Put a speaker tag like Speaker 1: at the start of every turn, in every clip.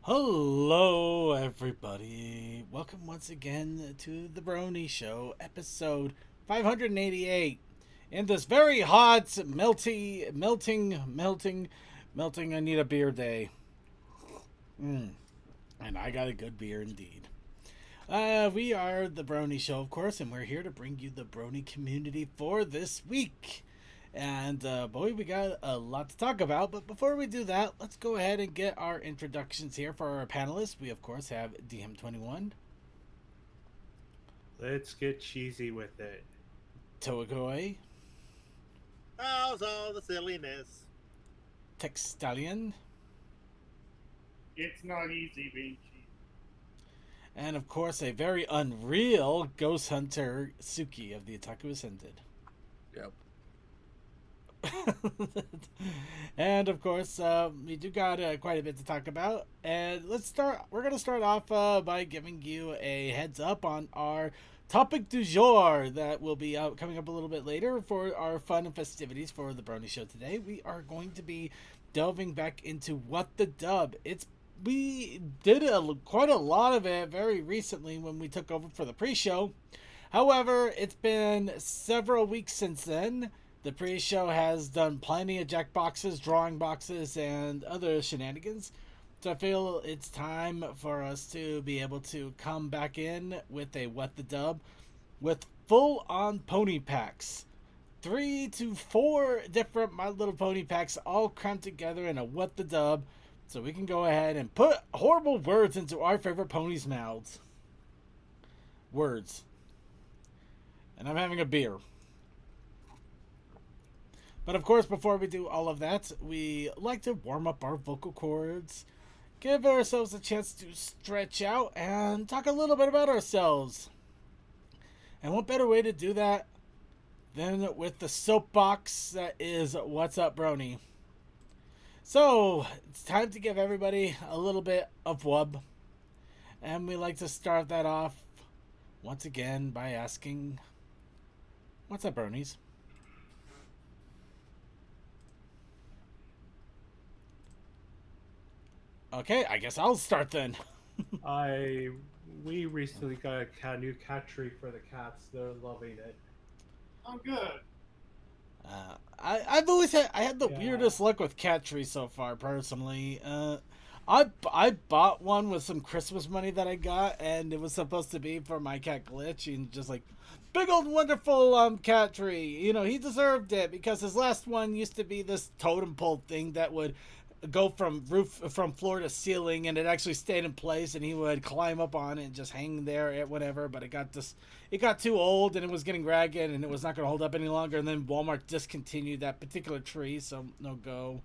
Speaker 1: Hello, everybody. Welcome once again to the Brony Show, episode 588. In this very hot, melting, I need a beer day. And I got a good beer indeed. We are the Brony Show, of course, and we're here to bring you the Brony community for this week. And boy, we got a lot to talk about. But before we do that, let's go ahead and get our introductions here for our panelists. We, of course, have DM21,
Speaker 2: Let's get cheesy with it.
Speaker 1: Toagoi,
Speaker 3: How's all the silliness?
Speaker 1: Textalion,
Speaker 4: It's not easy being cheap.
Speaker 1: and of course, a very unreal Ghost Hunter Suki of the Otaku Ascended.
Speaker 3: Yep.
Speaker 1: And of course, we do got quite a bit to talk about. And let's start. We're gonna start off by giving you a heads up on our topic du jour that will be coming up a little bit later for our fun and festivities for the Brony Show today. We are going to be delving back into what the dub. We did quite a lot of it very recently when we took over for the pre-show. However, it's been several weeks since then. The pre-show has done plenty of jackboxes, drawing boxes, and other shenanigans. So I feel it's time for us to be able to come back in with a What the Dub with full-on pony packs. 3 to 4 different My Little Pony packs all crammed together in a What the Dub. So we can go ahead and put horrible words into our favorite ponies' mouths. Words. And I'm having a beer. But of course, before we do all of that, we like to warm up our vocal cords, give ourselves a chance to stretch out, and talk a little bit about ourselves. And what better way to do that than with the soapbox that is What's Up, Brony? So, it's time to give everybody a little bit of wub. And we like to start that off once again by asking, what's up, Bronies? Okay, I guess I'll start then.
Speaker 2: We recently got a new cat tree for the cats. They're loving it.
Speaker 4: I'm good.
Speaker 1: I've always had the
Speaker 2: Yeah.
Speaker 1: weirdest luck with cat trees so far, personally. I bought one with some Christmas money that I got, and it was supposed to be for my cat Glitch, and just like, big old wonderful cat tree. You know, he deserved it because his last one used to be this totem pole thing that would go from floor to ceiling, and it actually stayed in place, and he would climb up on it and just hang there at whatever. But it got too old, and it was getting ragged, and it was not going to hold up any longer. And then Walmart discontinued that particular tree, so no go.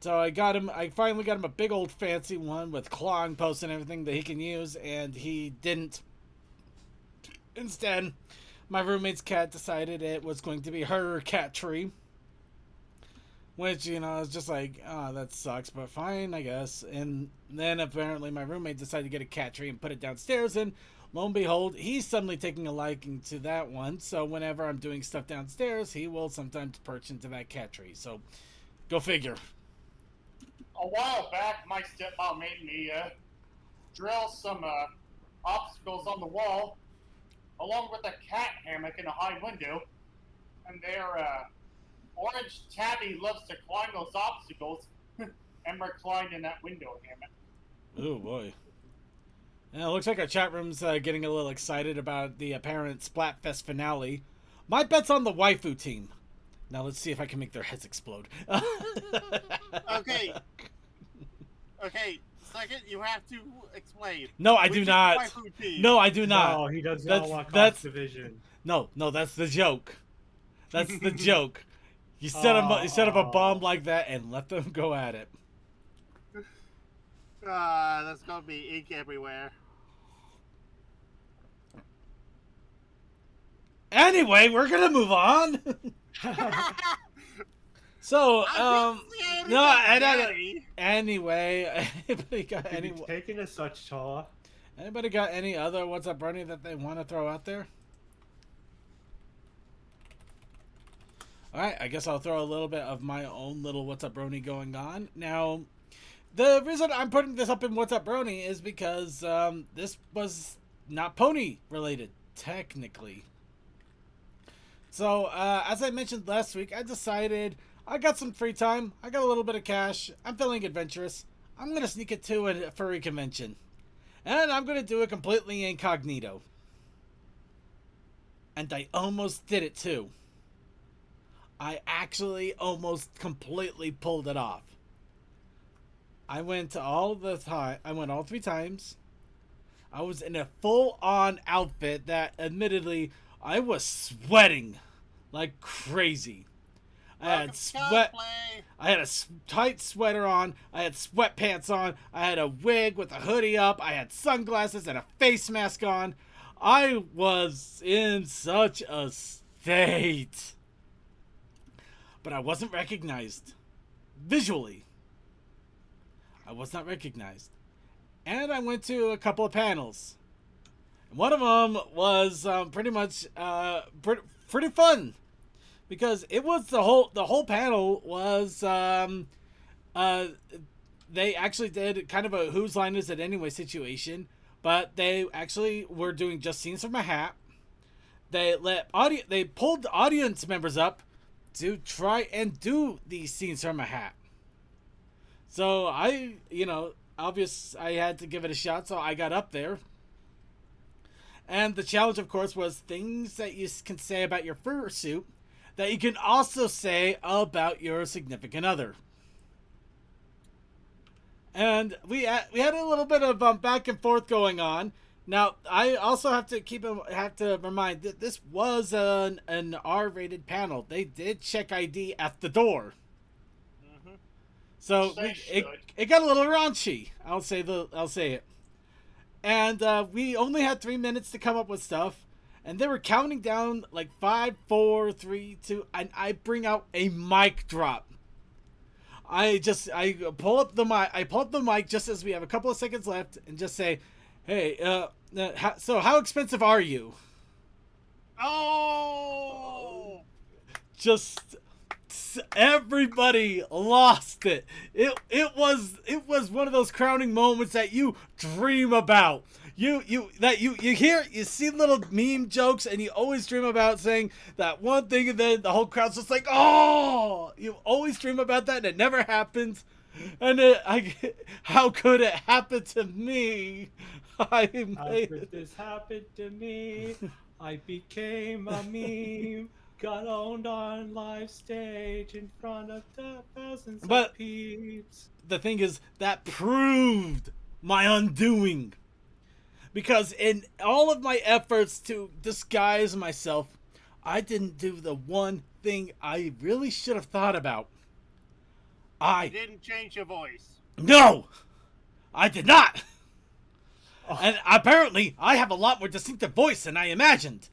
Speaker 1: So I finally got him a big old fancy one with clawing posts and everything that he can use, and he didn't. Instead, my roommate's cat decided it was going to be her cat tree. Which, you know, is just like, oh, that sucks, but fine, I guess. And then apparently my roommate decided to get a cat tree and put it downstairs, and lo and behold, he's suddenly taking a liking to that one. So whenever I'm doing stuff downstairs, he will sometimes perch into that cat tree. So, go figure.
Speaker 4: A while back, my stepmom made me drill some obstacles on the wall, along with a cat hammock in a high window, and orange tabby loves to climb those obstacles and recline in that window hammock.
Speaker 1: Oh boy. Yeah, it looks like our chat room's getting a little excited about the apparent Splatfest finale. My bet's on the waifu team. Now let's see if I can make their heads explode.
Speaker 3: Okay. Okay. Second, you have to explain.
Speaker 1: No, I
Speaker 3: Which
Speaker 1: do
Speaker 3: is the
Speaker 1: not.
Speaker 3: waifu team?
Speaker 1: No, I do not.
Speaker 2: No, he does
Speaker 1: That's-
Speaker 2: not want
Speaker 1: that's-
Speaker 2: class division.
Speaker 1: No, that's the joke. That's the joke. You set up a bomb like that and let them go at it.
Speaker 3: There's gonna be ink everywhere.
Speaker 1: Anyway, we're gonna move on. So, anyway, anybody got
Speaker 2: Taken as such, Tall.
Speaker 1: anybody got any other What's Up, Brony that they want to throw out there? Alright, I guess I'll throw a little bit of my own little What's Up Brony going on. Now, The reason I'm putting this up in What's Up Brony is because this was not pony related, technically. So, as I mentioned last week, I decided I got some free time. I got a little bit of cash. I'm feeling adventurous. I'm going to sneak it to a furry convention. And I'm going to do it completely incognito. And I almost did it too. I actually almost completely pulled it off. I went all 3 times. I was in a full-on outfit that, admittedly, I was sweating like crazy. I had sweat. I had a tight sweater on. I had sweatpants on. I had a wig with a hoodie up. I had sunglasses and a face mask on. I was in such a state. But I wasn't recognized. Visually. I was not recognized. And I went to a couple of panels. One of them was pretty much pretty fun. Because it was the whole panel was they actually did kind of a whose line is it anyway situation, but they actually were doing just scenes from a hat. They pulled audience members up to try and do these scenes from a hat. So I had to give it a shot, so I got up there. And the challenge, of course, was things that you can say about your fursuit that you can also say about your significant other. And we had a little bit of back and forth going on. Now, I also have to remind that this was an R-rated panel. They did check ID at the door. Mm-hmm. So it got a little raunchy. I'll say it. And we only had 3 minutes to come up with stuff. And they were counting down like 5, 4, 3, 2, and I bring out a mic drop. I pull up the mic just as we have a couple of seconds left and just say, "Hey, so how expensive are you?"
Speaker 3: Oh!
Speaker 1: Just everybody lost it. It was one of those crowning moments that you dream about. You see little meme jokes and you always dream about saying that one thing and then the whole crowd's just like, "Oh!" You always dream about that and it never happens. And how could it happen to me?
Speaker 2: How could this happen to me? I became a meme. Got owned on live stage in front of thousands of peeps.
Speaker 1: The thing is, that proved my undoing. Because in all of my efforts to disguise myself, I didn't do the one thing I really should have thought about.
Speaker 3: You didn't change your voice.
Speaker 1: No! I did not! Oh. And apparently, I have a lot more distinctive voice than I imagined.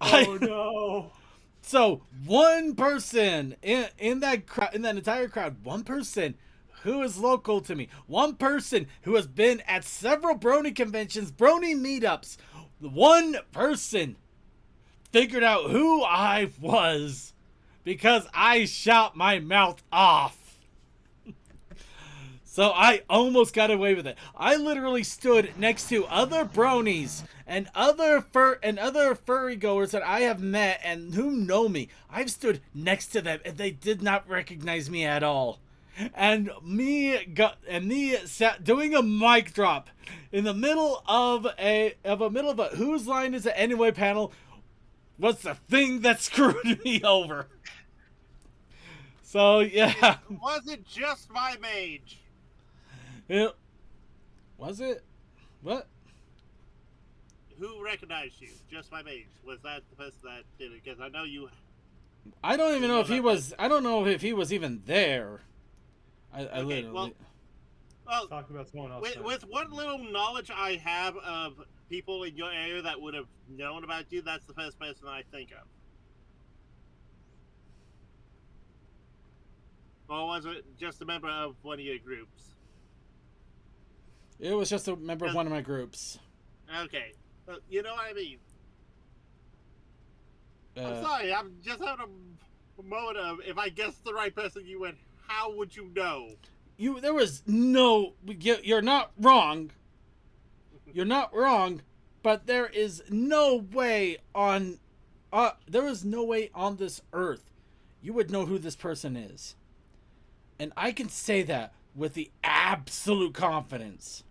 Speaker 2: Oh no!
Speaker 1: So, one person in that entire crowd, one person who is local to me, one person who has been at several Brony conventions, Brony meetups, one person figured out who I was because I shot my mouth off. So I almost got away with it. I literally stood next to other bronies and other furry goers that I have met and who know me. I've stood next to them and they did not recognize me at all. And me sat doing a mic drop in the middle of a whose line is it anyway panel was the thing that screwed me over. So yeah.
Speaker 3: It wasn't just my mage.
Speaker 1: Yeah. Was it? What?
Speaker 3: Who recognized you? Just my mage. Was that the person that did it? Because I know you.
Speaker 1: I don't even know if he was. I don't know if he was even there. I literally.
Speaker 3: Well,
Speaker 2: talk about someone else.
Speaker 3: With what little knowledge I have of people in your area that would have known about you, that's the first person I think of. Or was it just a member of one of your groups?
Speaker 1: It was just a member of one of my groups.
Speaker 3: Okay. You know what I mean? I'm sorry, I'm just having a moment of, if I guessed the right person, you went, how would you know?
Speaker 1: there was no, you're not wrong. You're not wrong, but there is no way on this earth you would know who this person is. And I can say that with the absolute confidence.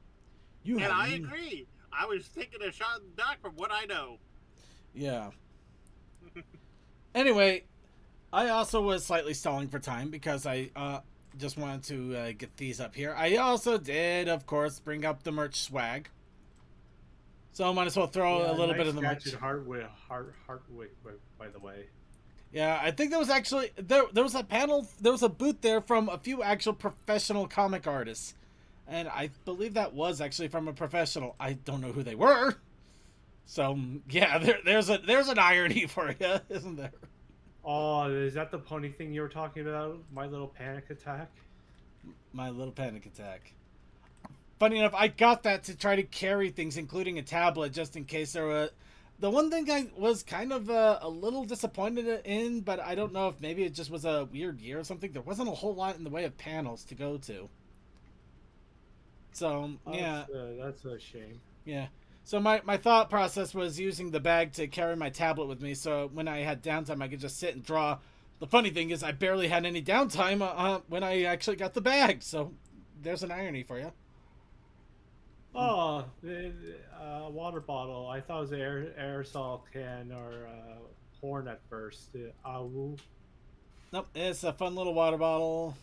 Speaker 3: I agree. I was taking a shot in the dark from what I know.
Speaker 1: Yeah. Anyway, I also was slightly stalling for time because I just wanted to get these up here. I also did, of course, bring up the merch swag. So I might as well throw a little bit of the merch.
Speaker 2: Hardwick, by the way.
Speaker 1: Yeah, I think there was actually there was a panel, there was a booth there from a few actual professional comic artists, and I believe that was actually from a professional. I don't know who they were. So yeah, there's an irony for you, isn't there?
Speaker 2: Oh, is that the pony thing you were talking about? My Little Panic Attack?
Speaker 1: My Little Panic Attack. Funny enough, I got that to try to carry things, including a tablet, just in case there were... The one thing I was kind of a little disappointed in, but I don't know if maybe it just was a weird year or something. There wasn't a whole lot in the way of panels to go to. So, yeah.
Speaker 2: That's a shame.
Speaker 1: Yeah. So my thought process was using the bag to carry my tablet with me, so when I had downtime, I could just sit and draw. The funny thing is I barely had any downtime when I actually got the bag, so there's an irony for you.
Speaker 2: Oh, the water bottle. I thought it was an aerosol can or horn at first. Ow.
Speaker 1: Nope, it's a fun little water bottle.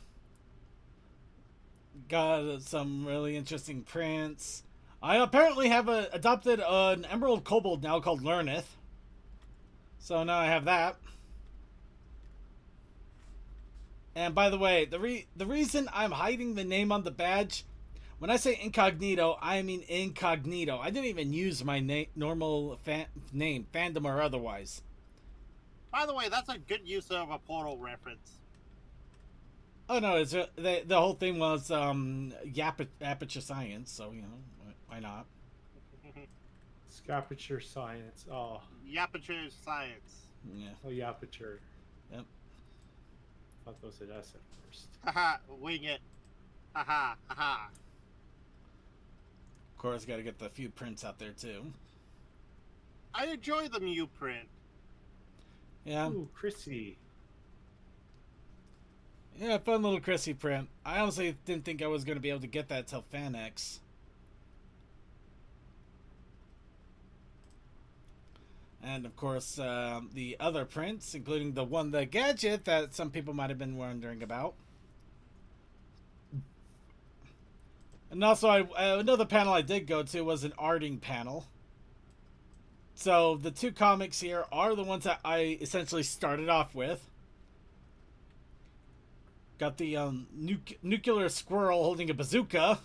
Speaker 1: Got some really interesting prints. I apparently have adopted an Emerald Kobold now called Learneth. So now I have that. And by the way, the reason I'm hiding the name on the badge, when I say incognito, I mean incognito. I didn't even use my normal name, fandom or otherwise.
Speaker 3: By the way, that's a good use of a Portal reference.
Speaker 1: Oh no, it's the whole thing was Aperture Science, so you know, why not?
Speaker 2: Scapature Science. Oh.
Speaker 3: Yapature Science.
Speaker 1: Yeah.
Speaker 2: Oh, Yapature.
Speaker 1: Yep.
Speaker 2: I thought those an S at first.
Speaker 3: Haha, wing it. Haha, haha.
Speaker 1: Of course, got to get the few prints out there too.
Speaker 3: I enjoy the Mew print.
Speaker 1: Yeah.
Speaker 2: Ooh, Chrissy.
Speaker 1: Yeah, fun little Chrissy print. I honestly didn't think I was going to be able to get that till FanX. And of course, the other prints, including the gadget that some people might have been wondering about. And also, another panel I did go to was an arting panel. So the two comics here are the ones that I essentially started off with. Got the nuclear squirrel holding a bazooka.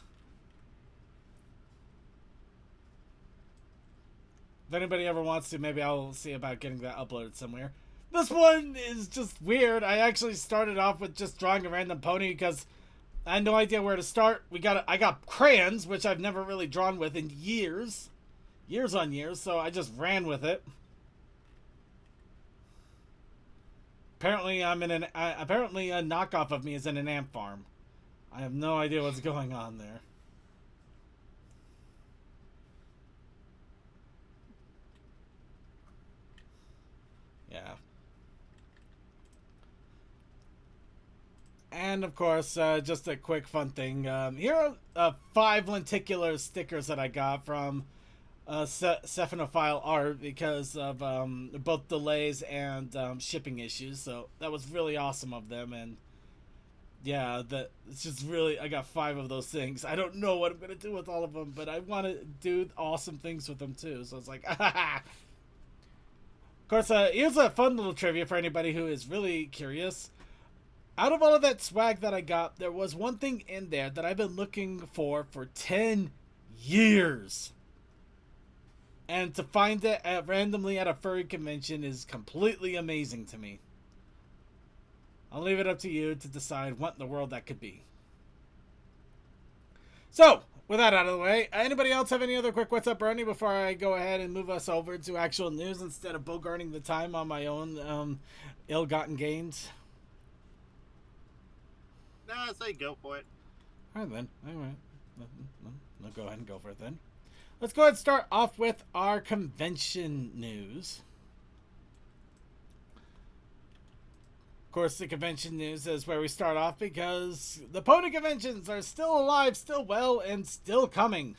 Speaker 1: If anybody ever wants to, maybe I'll see about getting that uploaded somewhere. This one is just weird. I actually started off with just drawing a random pony because I had no idea where to start. I got crayons, which I've never really drawn with in years on years, so I just ran with it. Apparently, apparently a knockoff of me is in an ant farm. I have no idea what's going on there. Yeah. And of course, just a quick fun thing. Here are 5 lenticular stickers that I got from Cephalophile Art because of both delays and shipping issues. So that was really awesome of them. And yeah, it's just really, I got 5 of those things. I don't know what I'm going to do with all of them, but I want to do awesome things with them too. So it's like, Of course, here's a fun little trivia for anybody who is really curious. Out of all of that swag that I got, there was one thing in there that I've been looking for 10 years. And to find it randomly at a furry convention is completely amazing to me. I'll leave it up to you to decide what in the world that could be. So, with that out of the way, anybody else have any other quick what's up, Brony, before I go ahead and move us over to actual news instead of bogarting the time on my own ill-gotten gains?
Speaker 3: Nah, I say go for it.
Speaker 1: All right, then. All right. I'll go ahead and go for it then. Let's go ahead and start off with our convention news. Of course, the convention news is where we start off because the pony conventions are still alive, still well, and still coming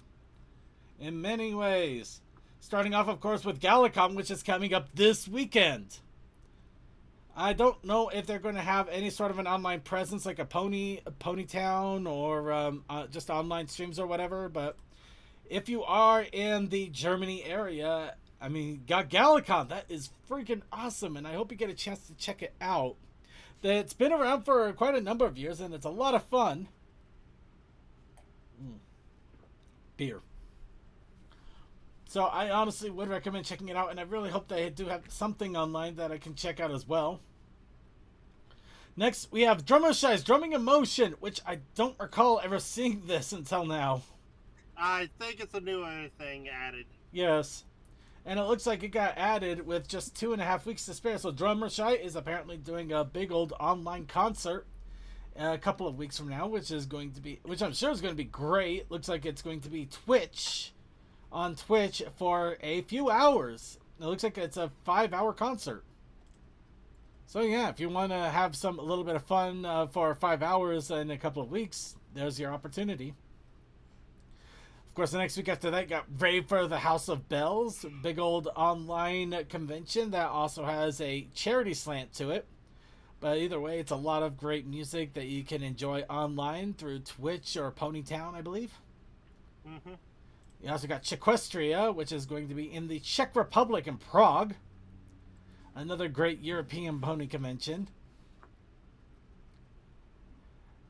Speaker 1: in many ways. Starting off, of course, with Galacon, which is coming up this weekend. I don't know if they're going to have any sort of an online presence like a Ponytown or just online streams or whatever, but if you are in the Germany area, I mean, got Galacon. That is freaking awesome, and I hope you get a chance to check it out. It's been around for quite a number of years, and it's a lot of fun. Beer. So I honestly would recommend checking it out, and I really hope they do have something online that I can check out as well. Next, we have Drummer Shy's Drumming Emotion, which I don't recall ever seeing this until now.
Speaker 3: I think it's a newer thing added.
Speaker 1: Yes. And it looks like it got added with just 2.5 weeks to spare. So Drummer Shy is apparently doing a big old online concert a couple of weeks from now, which I'm sure is going to be great. Looks like it's going to be on Twitch for a few hours. It looks like it's a 5-hour concert. So yeah, if you want to have a little bit of fun for 5 hours in a couple of weeks, there's your opportunity. Of course, the next week after that got Rave for the House of Bells, big old online convention that also has a charity slant to it. But either way, it's a lot of great music that you can enjoy online through Twitch or Ponytown, I believe.
Speaker 3: Mm-hmm.
Speaker 1: You also got Chequestria, which is going to be in the Czech Republic in Prague. Another great European pony convention.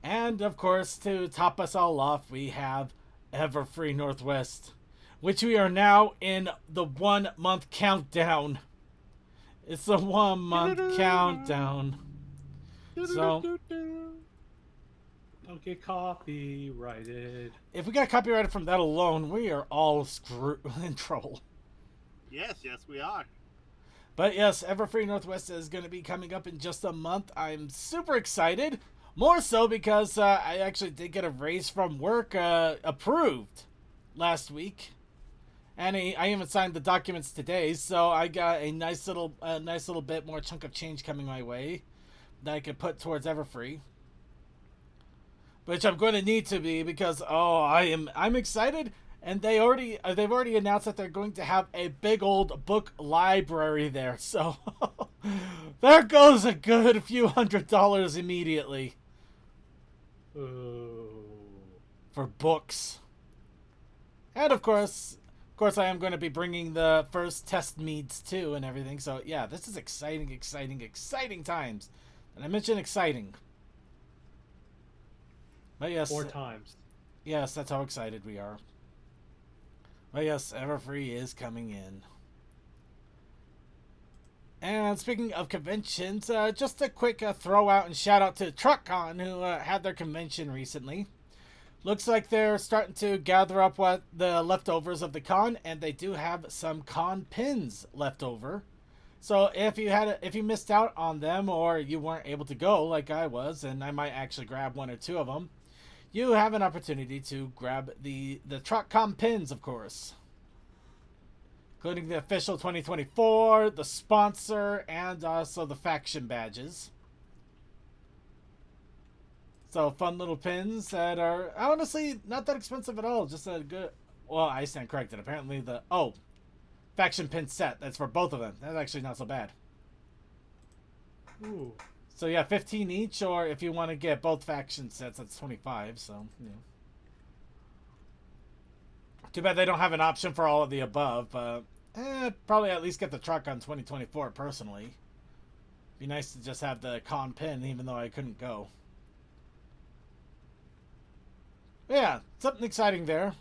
Speaker 1: And, of course, to top us all off, we have Everfree Northwest, which we are now in the 1-month countdown. It's the 1-month countdown. So,
Speaker 2: don't get copyrighted.
Speaker 1: if we got copyrighted from that alone, we are all in trouble.
Speaker 3: Yes, we are.
Speaker 1: But yes, Everfree Northwest is going to be coming up in just a month. I'm super excited. More so because I actually did get a raise from work approved last week. And I even signed the documents today, so I got a nice little bit more chunk of change coming my way that I could put towards Everfree. Which I'm going to need to be because I'm excited. And they've already announced that they're going to have a big old book library there. So there goes a good few $100 immediately. For books. And of course I am going to be bringing the first test meads too and everything. So yeah, this is exciting times. And I mentioned exciting. But yes.
Speaker 2: 4 times.
Speaker 1: Yes, that's how excited we are. But yes, Everfree is coming in. And speaking of conventions, just a quick throw out and shout out to TruckCon, who had their convention recently. Looks like they're starting to gather up what the leftovers of the con, and they do have some con pins left over. So if you missed out on them or you weren't able to go like I was, and I might actually grab 1 or 2 of them, you have an opportunity to grab the TruckCon pins, of course. Including the official 2024, the sponsor, and also the faction badges. So fun little pins that are honestly not that expensive at all. Just a good... Well, I stand corrected. Apparently the... Oh, faction pin set. That's for both of them. That's actually not so bad.
Speaker 2: Ooh.
Speaker 1: So yeah, 15 each, or if you want to get both faction sets, that's 25. So yeah. Too bad they don't have an option for all of the above, but probably at least get the truck on 2024 personally. Be nice to just have the con pin, even though I couldn't go. But yeah, something exciting there.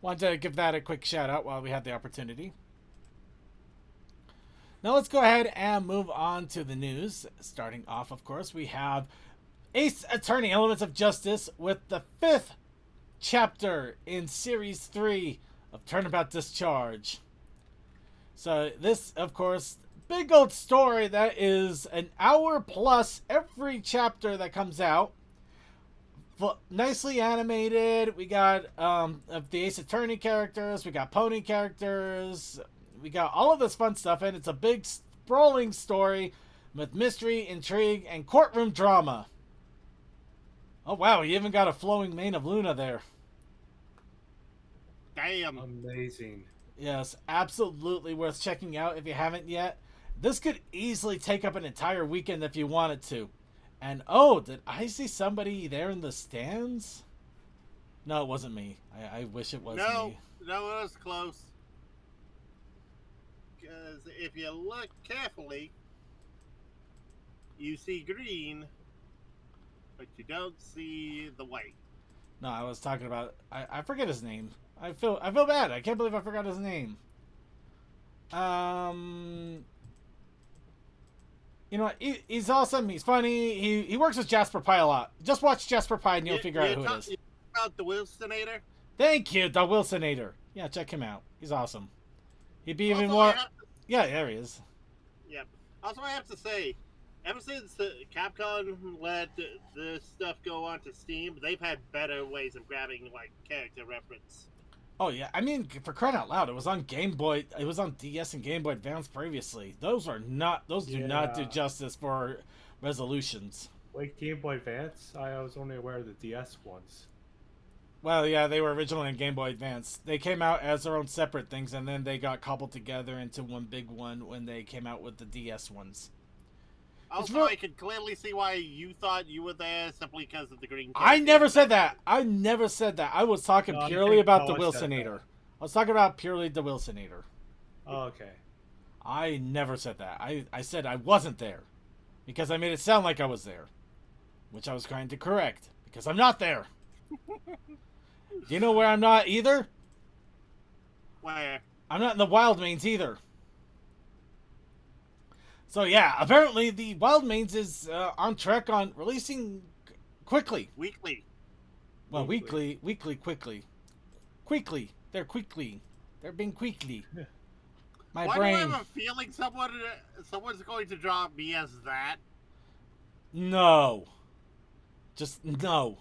Speaker 1: Wanted to give that a quick shout out while we had the opportunity. Now let's go ahead and move on to the news. Starting off, of course, we have Ace Attorney Elements of Justice with the 5th chapter in Series 3 of Turnabout Discharge. So this, of course, big old story that is an hour plus every chapter that comes out. nicely animated. We got of the Ace Attorney characters. We got Pony characters. We got all of this fun stuff, and it's a big sprawling story with mystery, intrigue, and courtroom drama. Oh wow, he even got a flowing mane of Luna there.
Speaker 3: Damn.
Speaker 2: Amazing.
Speaker 1: Yes, absolutely worth checking out if you haven't yet. This could easily take up an entire weekend if you wanted to. And oh, did I see somebody there in the stands? No, it wasn't me. I wish it was me.
Speaker 3: No, it was close. Because if you look carefully, you see green, but you don't see the white.
Speaker 1: No, I was talking about. I forget his name. I feel bad. I can't believe I forgot his name. You know, he's awesome. He's funny. He works with Jasper Pye a lot. Just watch Jasper Pye and you'll figure out who it is.
Speaker 3: You about the Wilsonator?
Speaker 1: Thank you, the Wilsonator. Yeah, check him out. He's awesome. He'd be even more. Yeah, there he is.
Speaker 3: Yep. Also, I have to say, ever since Capcom let this stuff go onto Steam, they've had better ways of grabbing like character reference.
Speaker 1: Oh yeah, I mean, for crying out loud, it was on Game Boy. It was on DS and Game Boy Advance previously. Those are not. Those do not do justice for resolutions.
Speaker 2: Wait, Game Boy Advance? I was only aware of the DS ones.
Speaker 1: Well, yeah, they were originally in Game Boy Advance. They came out as their own separate things, and then they got cobbled together into one big one when they came out with the DS ones.
Speaker 3: Also, I could clearly see why you thought you were there simply because of the green.
Speaker 1: I never said that. I never said that. I was talking purely about the Wilsonator. I was talking about purely the Wilsonator.
Speaker 2: Oh, okay.
Speaker 1: I never said that. I said I wasn't there because I made it sound like I was there, which I was trying to correct because I'm not there. Do you know where I'm not either?
Speaker 3: Where?
Speaker 1: I'm not in the Wild Mains either. So yeah, apparently the Wild Mains is on track on releasing quickly.
Speaker 3: Weekly.
Speaker 1: Well, quickly. They're being quickly. My
Speaker 3: Why
Speaker 1: brain.
Speaker 3: do I have a feeling someone's going to drop me as that?
Speaker 1: No. Just no.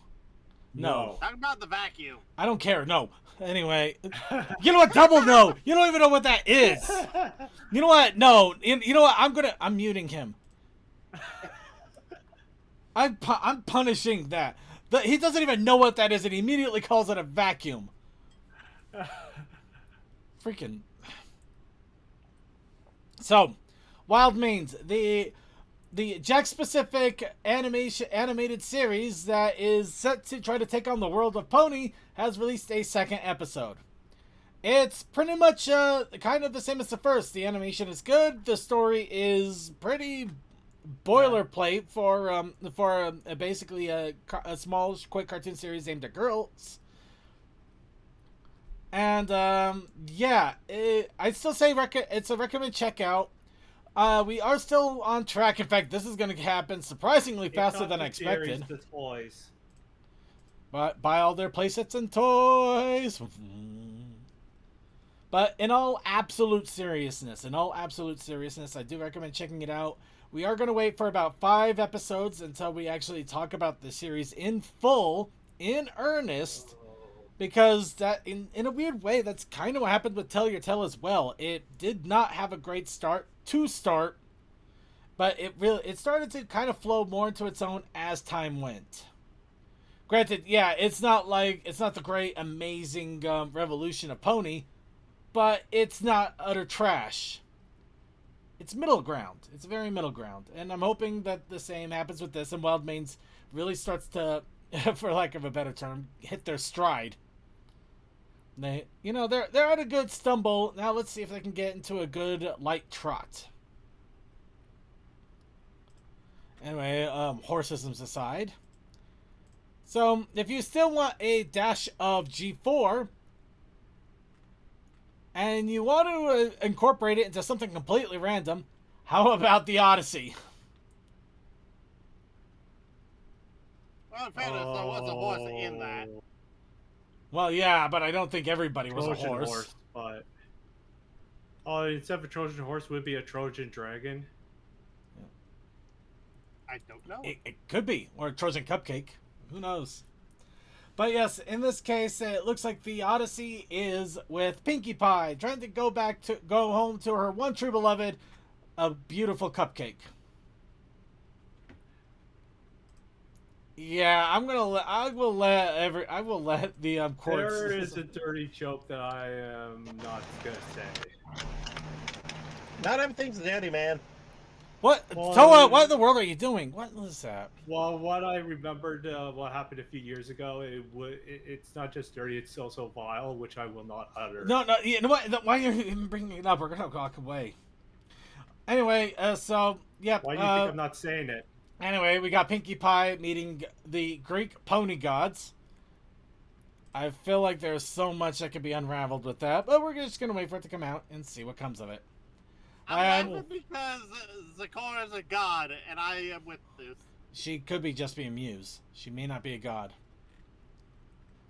Speaker 1: No.
Speaker 3: Talk about the vacuum.
Speaker 1: I don't care. No. Anyway, you know what? Double no. You don't even know what that is. You know what? No. You know what? I'm muting him. I'm punishing that. He doesn't even know what that is, and he immediately calls it a vacuum. Freaking. So, Wild Mains, the Jack-specific animated series that is set to try to take on the world of Pony has released a second episode. It's pretty much kind of the same as the first. The animation is good. The story is pretty boilerplate for basically a small, quick cartoon series aimed at girls. And I still say it's a recommend checkout. We are still on track. In fact, this is going to happen surprisingly faster than I expected.
Speaker 2: The toys.
Speaker 1: But buy all their playsets and toys. But in all absolute seriousness, I do recommend checking it out. We are going to wait for about 5 episodes until we actually talk about the series in full, in earnest. Because that, in a weird way, that's kind of what happened with Tell Your Tale as well. It did not have a great start to start, but it started to kind of flow more into its own as time went. Granted, yeah, it's not the great, amazing revolution of Pony, but it's not utter trash. It's middle ground. It's very middle ground, and I'm hoping that the same happens with this, and Wild Mains really starts to, for lack of a better term, hit their stride. They're at a good stumble. Now let's see if they can get into a good light trot. Anyway, horseisms aside. So, if you still want a dash of G4, and you want to incorporate it into something completely random, how about the Odyssey?
Speaker 3: Well, in fairness, there was a horse in that.
Speaker 1: Well, yeah, but I don't think everybody was a
Speaker 2: Trojan
Speaker 1: horse.
Speaker 2: But instead of a Trojan horse, would be a Trojan dragon.
Speaker 3: I don't know.
Speaker 1: It could be, or a Trojan cupcake. Who knows? But yes, in this case, it looks like the Odyssey is with Pinkie Pie trying to go home to her one true beloved, a beautiful cupcake. Yeah, I will let the courts.
Speaker 2: There is a dirty joke that I am not gonna say.
Speaker 3: Not everything's dirty, man.
Speaker 1: What?
Speaker 2: Well,
Speaker 1: Toa, what in the world are you doing? What was that?
Speaker 2: Well, what I remembered, what happened a few years ago, it's not just dirty; it's also vile, which I will not utter.
Speaker 1: No, you know what? Why are you even bringing it up? We're gonna walk away. Anyway, so yeah.
Speaker 2: Why do you think I'm not saying it?
Speaker 1: Anyway, we got Pinkie Pie meeting the Greek pony gods. I feel like there's so much that could be unraveled with that, but we're just gonna wait for it to come out and see what comes of it.
Speaker 3: I'm laughing because Zikora's a god, and I am with this.
Speaker 1: She could be just being Muse. She may not be a god.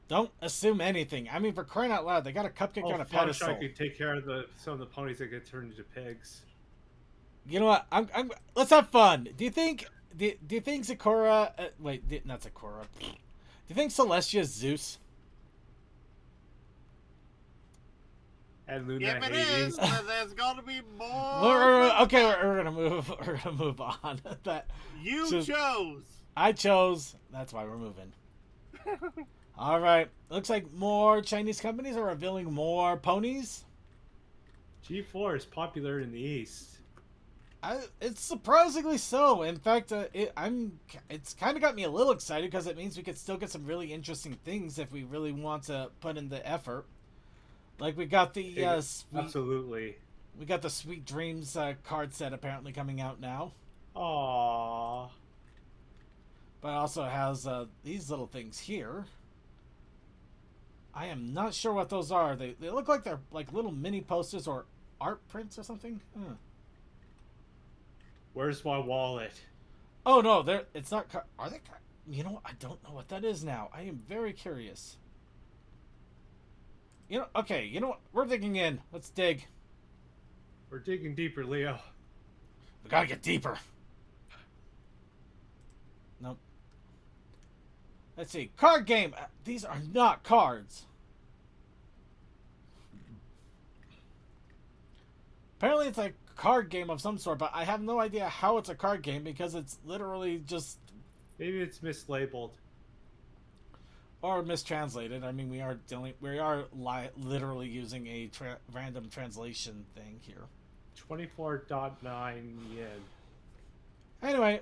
Speaker 1: Don't assume anything. I mean, for crying out loud, they got a cupcake on a pedestal.
Speaker 2: I could take care of some of the ponies that get turned into pigs.
Speaker 1: You know what? Let's have fun. Do you think Zikora? Not Zikora. Do you think Celestia's Zeus?
Speaker 2: And Luna
Speaker 3: If it
Speaker 2: Hades.
Speaker 3: is, then there's gonna be more.
Speaker 1: Okay, we're gonna move. We're gonna move on.
Speaker 3: You chose.
Speaker 1: I chose. That's why we're moving. All right. Looks like more Chinese companies are revealing more ponies.
Speaker 2: G4 is popular in the East.
Speaker 1: It's surprisingly so. In fact, it's kind of got me a little excited because it means we could still get some really interesting things if we really want to put in the effort. Like we got the
Speaker 2: absolutely.
Speaker 1: We got the Sweet Dreams card set apparently coming out now.
Speaker 2: Aww.
Speaker 1: But it also has these little things here. I am not sure what those are. They look like they're like little mini posters or art prints or something.
Speaker 2: Where's my wallet?
Speaker 1: Oh no, it's not. Are they? You know, I don't know what that is now. I am very curious. You know, okay. You know what? We're digging in. Let's dig.
Speaker 2: We're digging deeper, Leo.
Speaker 1: We gotta get deeper. Nope. Let's see. Card game. These are not cards. Apparently it's a card game of some sort, but I have no idea how it's a card game because it's literally just...
Speaker 2: Maybe it's mislabeled.
Speaker 1: Or mistranslated. I mean, we are literally using a random translation thing here.
Speaker 2: 24.9 yen.
Speaker 1: Anyway,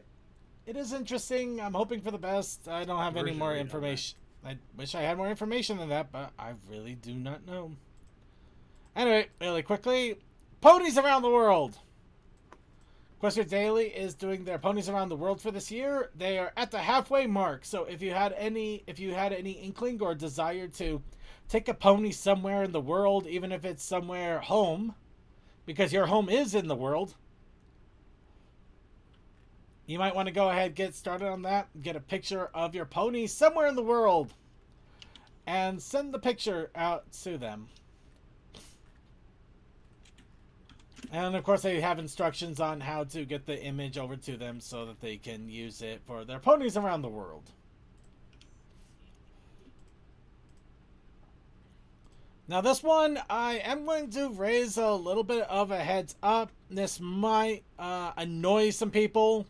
Speaker 1: it is interesting. I'm hoping for the best. I don't have any more information. I wish I had more information than that, but I really do not know. Anyway, really quickly, ponies around the world. Quester Daily is doing their ponies around the world for this year. They are at the halfway mark. So if you had any inkling or desire to take a pony somewhere in the world, even if it's somewhere home, because your home is in the world, you might want to go ahead, get started on that, get a picture of your pony somewhere in the world, and send the picture out to them. And of course they have instructions on how to get the image over to them so that they can use it for their ponies around the world. Now this one, I am going to raise a little bit of a heads up. This might annoy some people,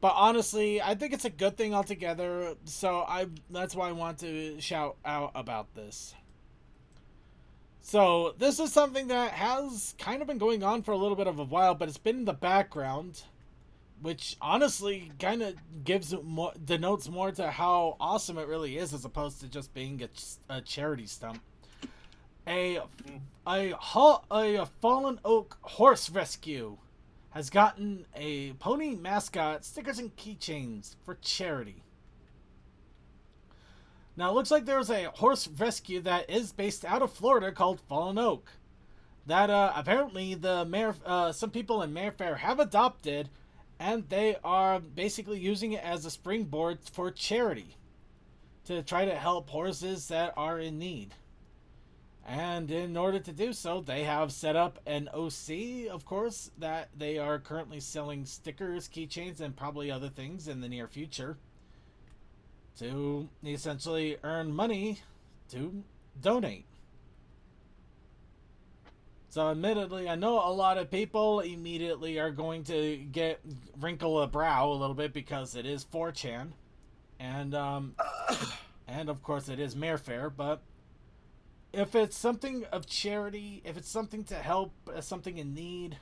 Speaker 1: but honestly, I think it's a good thing altogether. So that's why I want to shout out about this. So this is something that has kind of been going on for a little bit of a while, but it's been in the background, which honestly kind of denotes more to how awesome it really is, as opposed to just being a charity stunt. A Fallen Oak horse rescue has gotten a pony mascot, stickers, and keychains for charity. Now, it looks like there's a horse rescue that is based out of Florida called Fallen Oak. That apparently some people in Mayfair have adopted, and they are basically using it as a springboard for charity to try to help horses that are in need. And in order to do so, they have set up an OC, of course, that they are currently selling stickers, keychains, and probably other things in the near future. to essentially earn money to donate. So admittedly, I know a lot of people immediately are going to wrinkle a brow a little bit because it is 4chan, and and of course it is Mayor Fair. But if it's something of charity, if it's something to help something in need,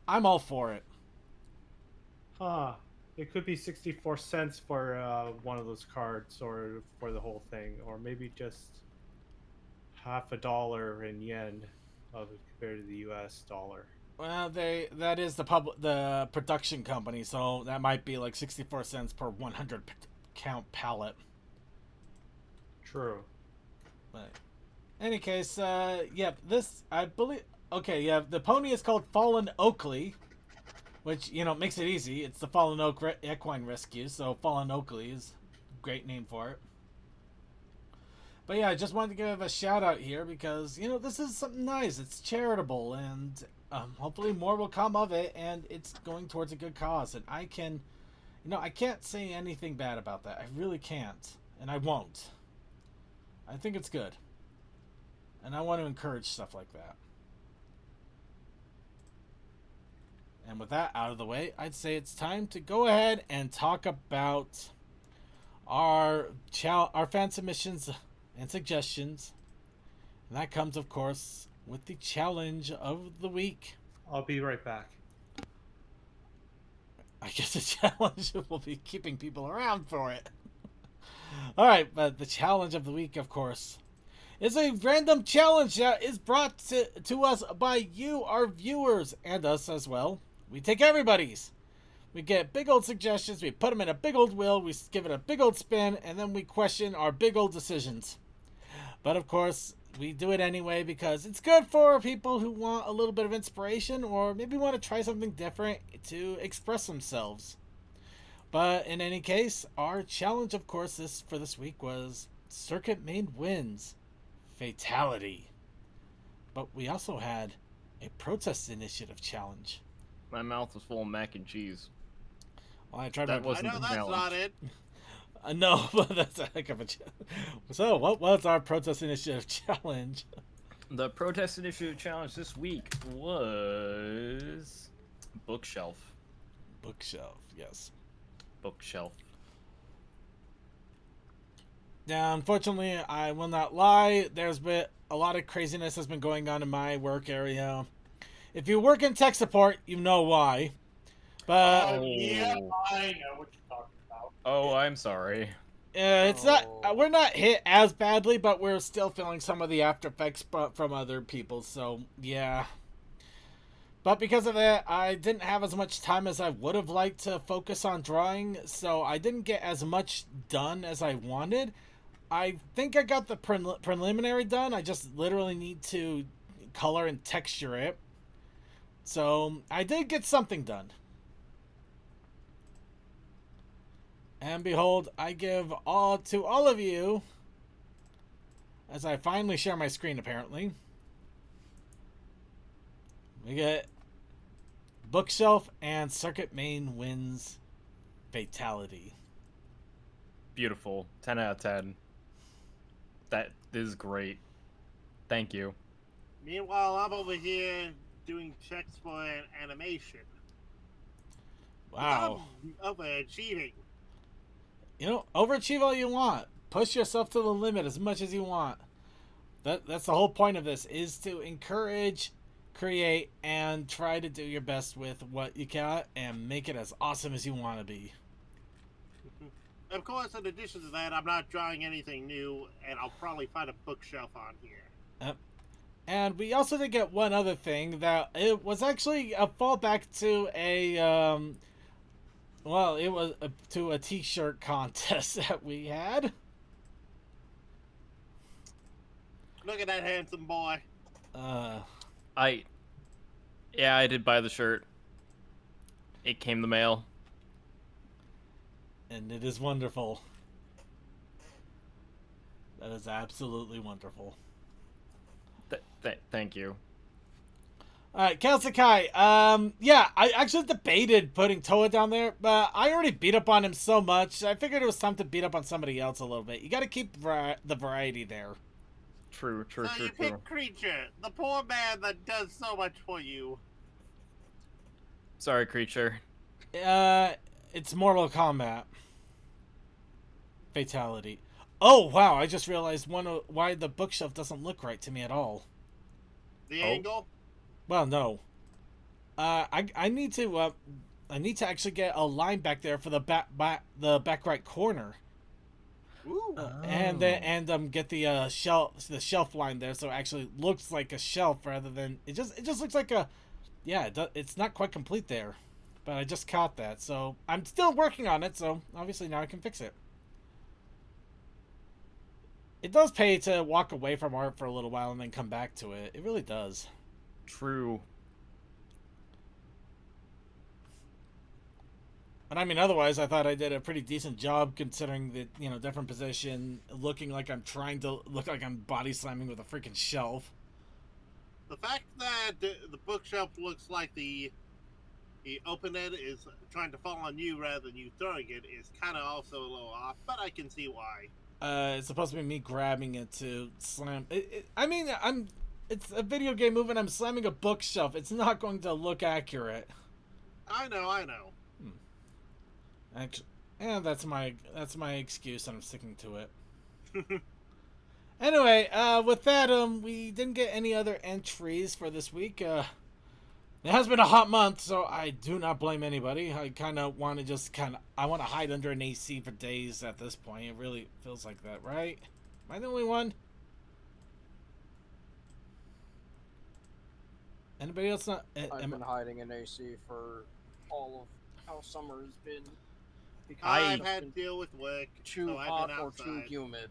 Speaker 1: I'm all for it.
Speaker 2: Huh. It could be 64 cents for one of those cards, or for the whole thing, or maybe just half a dollar in yen of compared to the U.S. dollar.
Speaker 1: Well, that is the production company, so that might be like 64 cents per 100 count pallet.
Speaker 2: True.
Speaker 1: But any case, this I believe. Okay, yeah, the pony is called Fallen Oakley, which makes it easy. It's the Fallen Oak Equine Rescue, so Fallen Oakley is a great name for it. But yeah, I just wanted to give a shout out here because this is something nice. It's charitable, and hopefully more will come of it, and it's going towards a good cause. And I can't say anything bad about that. I really can't, and I won't. I think it's good, and I want to encourage stuff like that. And with that out of the way, I'd say it's time to go ahead and talk about our fan submissions and suggestions. And that comes, of course, with the challenge of the week.
Speaker 2: I'll be right back.
Speaker 1: I guess the challenge will be keeping people around for it. Alright, but the challenge of the week, of course, is a random challenge that is brought to us by you, our viewers, and us as well. We take everybody's. We get big old suggestions, we put them in a big old wheel, we give it a big old spin, and then we question our big old decisions. But of course, we do it anyway because it's good for people who want a little bit of inspiration or maybe want to try something different to express themselves. But in any case, our challenge, of course, for this week was Circuit Main Wins Fatality. But we also had a protest initiative challenge.
Speaker 5: My mouth was full of mac and cheese.
Speaker 1: Well, I tried
Speaker 5: That
Speaker 1: my
Speaker 5: wasn't
Speaker 3: I know
Speaker 5: the
Speaker 3: that's
Speaker 5: challenge.
Speaker 3: not it.
Speaker 1: No, but that's a heck of a challenge. So, what was our protest initiative challenge?
Speaker 5: The protest initiative challenge this week was bookshelf.
Speaker 1: Bookshelf, yes.
Speaker 5: Bookshelf.
Speaker 1: Now, unfortunately, I will not lie. There's been a lot of craziness has been going on in my work area. If you work in tech support, you know why. But
Speaker 4: Yeah, I know what you're talking about.
Speaker 5: Oh, I'm sorry.
Speaker 1: it's not. We're not hit as badly, but we're still feeling some of the after effects from other people. So yeah. But because of that, I didn't have as much time as I would have liked to focus on drawing, so I didn't get as much done as I wanted. I think I got the preliminary done. I just literally need to color and texture it. So I did get something done. And behold, I give all to all of you, as I finally share my screen apparently. We get Bookshelf and Circuit Main Wins Fatality.
Speaker 5: Beautiful. 10 out of 10. That is great. Thank you.
Speaker 3: Meanwhile, I'm over here doing checks for an animation.
Speaker 1: Wow.
Speaker 3: I'm overachieving.
Speaker 1: Overachieve all you want. Push yourself to the limit as much as you want. That's the whole point of this, is to encourage, create, and try to do your best with what you got and make it as awesome as you want to be.
Speaker 3: Of course, in addition to that, I'm not drawing anything new, and I'll probably find a bookshelf on here.
Speaker 1: And we also did get one other thing that it was actually a fallback to to a t-shirt contest that we had.
Speaker 3: Look at that handsome boy.
Speaker 5: I did buy the shirt. It came the mail.
Speaker 1: And it is wonderful. That is absolutely wonderful.
Speaker 5: Thank you.
Speaker 1: Alright, Kelsakai, yeah, I actually debated putting Toa down there, but I already beat up on him so much, I figured it was time to beat up on somebody else a little bit. You gotta keep the variety there.
Speaker 5: True, true,
Speaker 3: So
Speaker 5: true,
Speaker 3: you
Speaker 5: true.
Speaker 3: pick Creature, the poor man that does so much for you.
Speaker 5: Sorry, creature.
Speaker 1: It's Mortal Kombat. Fatality. Oh, wow, I just realized why the bookshelf doesn't look right to me at all.
Speaker 3: The
Speaker 5: Oh.
Speaker 3: angle?
Speaker 1: Well, no. I need to actually get a line back there for the back right corner.
Speaker 3: Ooh.
Speaker 1: And get the shelf line there, so it actually looks like a shelf rather than it just looks like a, yeah, it's not quite complete there, but I just caught that, so I'm still working on it, so obviously now I can fix it. It does pay to walk away from art for a little while and then come back to it. It really does.
Speaker 5: True.
Speaker 1: And I mean, otherwise, I thought I did a pretty decent job considering the, different position, looking like I'm trying to look like I'm body slamming with a freaking shelf.
Speaker 3: The fact that the bookshelf looks like the open end is trying to fall on you rather than you throwing it is kind of also a little off, but I can see why.
Speaker 1: It's supposed to be me grabbing it to slam. It's a video game move and I'm slamming a bookshelf. It's not going to look accurate.
Speaker 3: I know.
Speaker 1: Actually, yeah, that's my excuse, and I'm sticking to it. Anyway, with that, we didn't get any other entries for this week. It has been a hot month, so I do not blame anybody. I kind of want to I want to hide under an AC for days at this point. It really feels like that, right? Am I the only one? Anybody else not?
Speaker 6: I've been hiding in AC for all of how summer has been. Because
Speaker 3: I've
Speaker 6: it's
Speaker 3: had
Speaker 6: been
Speaker 3: to deal with work,
Speaker 6: too
Speaker 3: so I've
Speaker 6: hot
Speaker 3: been
Speaker 6: or
Speaker 3: outside.
Speaker 6: too humid.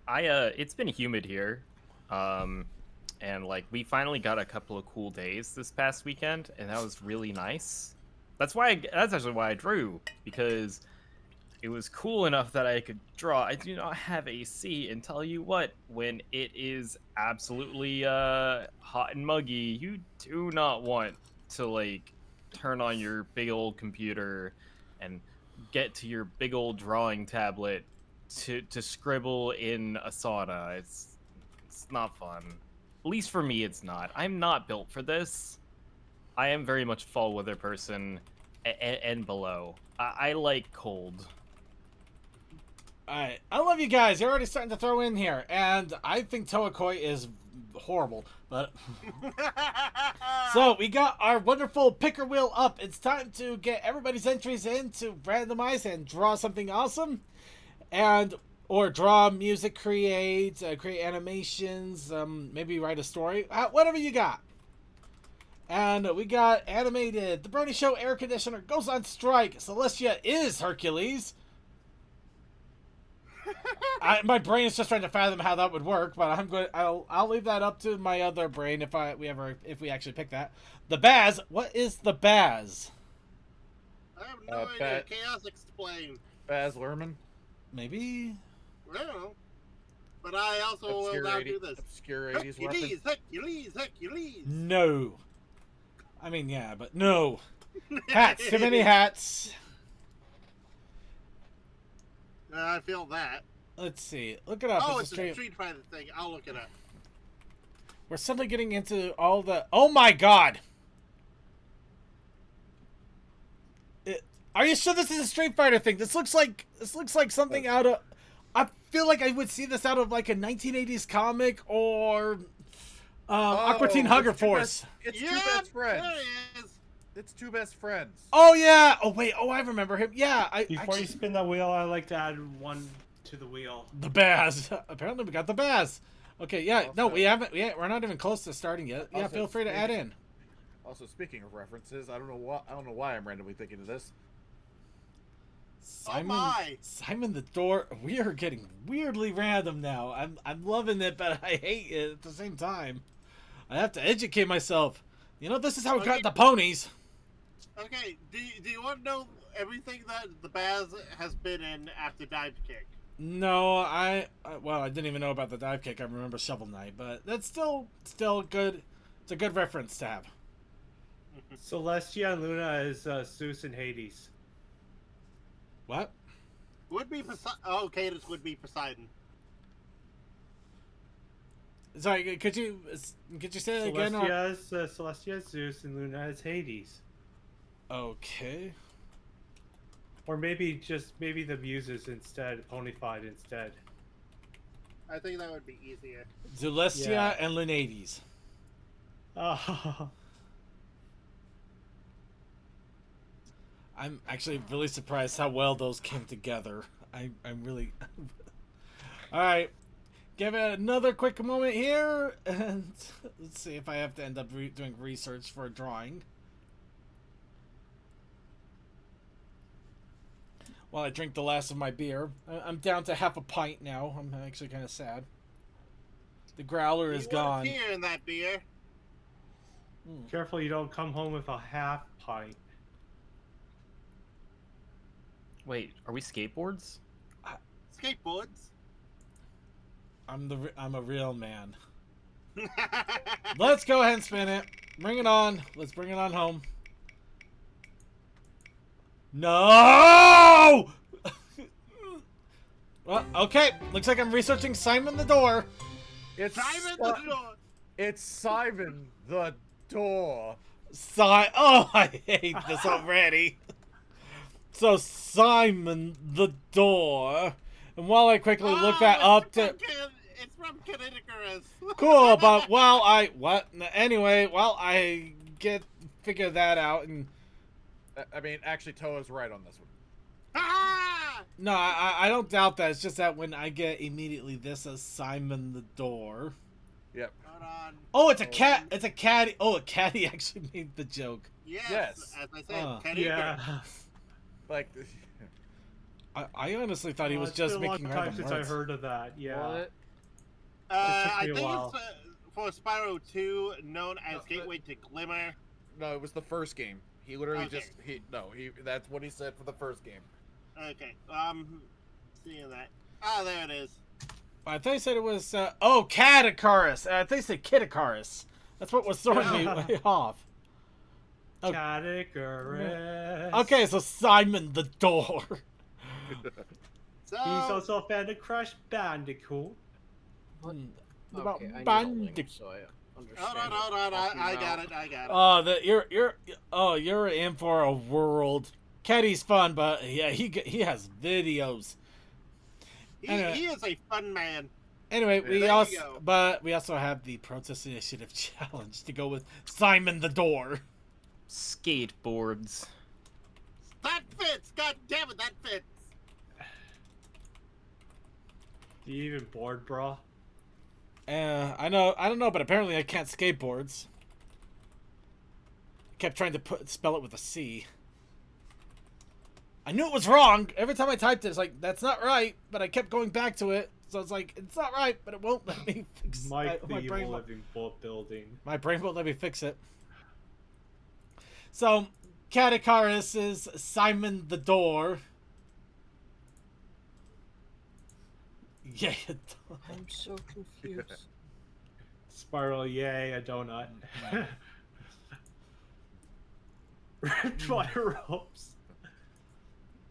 Speaker 5: It's been humid here. And like we finally got a couple of cool days this past weekend, and that was really nice. That's actually why I drew, because it was cool enough that I could draw. I do not have AC, and tell you what, when it is absolutely hot and muggy, you do not want to like turn on your big old computer and get to your big old drawing tablet to scribble in a sauna. It's not fun. At least for me, it's not. I'm not built for this. I am very much fall weather person and below. I like cold.
Speaker 1: Alright, I love you guys. You're already starting to throw in here, and I think Toakoi is horrible, but so we got our wonderful picker wheel up. It's time to get everybody's entries in to randomize and draw something awesome, or draw music, create animations, maybe write a story, whatever you got. And we got animated. The Brony Show air conditioner goes on strike. Celestia is Hercules. My brain is just trying to fathom how that would work, but I'll leave that up to my other brain if we actually pick that. The Baz. What is the Baz?
Speaker 3: I have no idea. Chaos explain.
Speaker 7: Baz Luhrmann.
Speaker 1: Maybe.
Speaker 3: I don't know. But I also will not do this.
Speaker 7: Obscure 80s weapon.
Speaker 3: Hercules.
Speaker 1: No. I mean, yeah, but no. Hats. Too many hats.
Speaker 3: I feel that.
Speaker 1: Let's see. Look it up.
Speaker 3: Oh, it's a Street Fighter thing. I'll look it up.
Speaker 1: We're suddenly getting into all the... Oh my god! Are you sure this is a Street Fighter thing? This looks like something out of... I feel like I would see this out of like a 1980s comic or Aqua Teen Hunger Force.
Speaker 7: It's Two Best Friends.
Speaker 3: There it is.
Speaker 7: It's Two Best Friends.
Speaker 1: Oh yeah. Oh wait. Oh, I remember him. Yeah.
Speaker 2: Before you spin the wheel, I like to add one to the wheel.
Speaker 1: The Baz. Apparently, we got the Baz. Okay. Yeah.
Speaker 7: Also,
Speaker 1: No, we haven't. We're not even close to starting yet. Yeah.
Speaker 7: Also,
Speaker 1: Feel free to add in.
Speaker 7: Also, speaking of references, I don't know why I'm randomly thinking of this.
Speaker 1: Simon the Door. We are getting weirdly random now. I'm loving it, but I hate it at the same time. I have to educate myself. You know, this is how we got the ponies.
Speaker 3: Okay, do you want to know everything that the Baz has been in after Dive Kick?
Speaker 1: No, I didn't even know about the dive kick. I remember Shovel Knight, but that's still good. It's a good reference to have.
Speaker 2: Celestia and Luna is Zeus and Hades.
Speaker 1: What?
Speaker 3: Would be Oh, Cadus would be Poseidon.
Speaker 1: Sorry, could you say that again?
Speaker 2: Celestia is Zeus and Luna is Hades.
Speaker 1: Okay.
Speaker 2: Or maybe the Muses instead, Ponyfied instead.
Speaker 3: I think that would be easier.
Speaker 1: Zulestia
Speaker 2: Yeah.
Speaker 1: and Lunades.
Speaker 2: Oh,
Speaker 1: I'm actually really surprised how well those came together. I'm really... Alright. Give it another quick moment here. And let's see if I have to end up doing research for a drawing. While I drink the last of my beer. I'm down to half a pint now. I'm actually kind of sad. The growler is gone.
Speaker 3: Here in that beer.
Speaker 2: careful you don't come home with a half pint.
Speaker 5: Wait, are we skateboards?
Speaker 3: Skateboards.
Speaker 1: I'm a real man. Let's go ahead and spin it. Bring it on. Let's bring it on home. No! Well, okay. Looks like I'm researching Simon the Door.
Speaker 7: It's
Speaker 3: Simon the Door.
Speaker 7: It's Simon the Door.
Speaker 1: Oh, I hate this already. So Simon the Door. And while I quickly look that up to...
Speaker 3: It's from Connecticut.
Speaker 1: Cool, but while I... What? Anyway, while I figure that out and...
Speaker 7: I mean, actually, Toa's right on this one.
Speaker 1: No, I don't doubt that. It's just that when I get immediately this as Simon the Door.
Speaker 7: Yep.
Speaker 3: Hold on.
Speaker 1: Oh, it's a cat. It's a caddy. Oh, a caddy actually made the joke.
Speaker 3: Yes. As I said, Connecticut.
Speaker 2: Yeah.
Speaker 7: Like,
Speaker 1: I honestly thought he was
Speaker 2: It's
Speaker 1: just
Speaker 2: been a
Speaker 1: making
Speaker 2: long time
Speaker 1: random
Speaker 2: since
Speaker 1: words.
Speaker 2: I heard of that. Yeah.
Speaker 6: What?
Speaker 3: I
Speaker 2: took me a
Speaker 3: think
Speaker 2: while.
Speaker 3: it's for Spyro 2, known as
Speaker 7: No,
Speaker 3: Gateway to Glimmer.
Speaker 7: no, it was the first game. He literally
Speaker 3: Okay.
Speaker 7: that's what he said for the first game.
Speaker 3: Okay, seeing that. There it is.
Speaker 1: I thought you said it was. Oh, Catacarus. I think you said Kitacarus. That's what was throwing me way off. Okay.
Speaker 2: Catacarus.
Speaker 1: Okay, so Simon the Door.
Speaker 3: So,
Speaker 2: He's also a fan of Crash Bandicoot.
Speaker 6: What?
Speaker 1: About
Speaker 6: Okay, I need a
Speaker 1: Bandic-
Speaker 6: link, so I understand.
Speaker 3: hold on. I got it.
Speaker 1: Oh, you're in for a world. Caddy's fun, but yeah, he has videos.
Speaker 3: He
Speaker 1: Anyway.
Speaker 3: is a fun man.
Speaker 1: Anyway,
Speaker 3: There you go.
Speaker 1: we also have the Protest Initiative challenge to go with Simon the Door.
Speaker 5: Skateboards.
Speaker 3: That fits. God damn it, that fits.
Speaker 2: You even bored, bro?
Speaker 1: I don't know, but apparently I can't skateboards. I kept trying to spell it with a C. I knew it was wrong. Every time I typed it, it's like, that's not right, but I kept going back to it. So it's like, it's not right, but it won't let me fix
Speaker 2: Mike, the
Speaker 1: my
Speaker 2: evil
Speaker 1: brain.
Speaker 2: living boat building.
Speaker 1: My brain won't let me fix it. So, Catacarus is Simon the Door. Yeah.
Speaker 6: I'm so confused.
Speaker 2: Spiral, yay, a donut. Ripped wire ropes.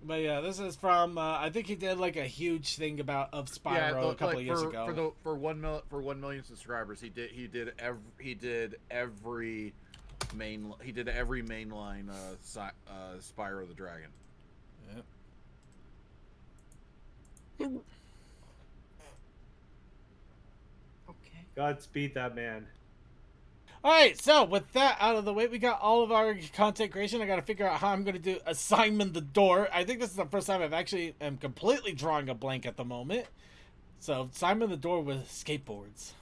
Speaker 1: But yeah, this is from. I think he did like a huge thing of Spyro a couple of years ago.
Speaker 7: For 1 million subscribers, he did every mainline Spyro the Dragon.
Speaker 1: Yep.
Speaker 6: Okay.
Speaker 2: Godspeed that man.
Speaker 1: Alright, so with that out of the way, we got all of our content creation. I gotta figure out how I'm gonna do a Simon the Door. I think this is the first time I've actually am completely drawing a blank at the moment. So, Simon the Door with skateboards.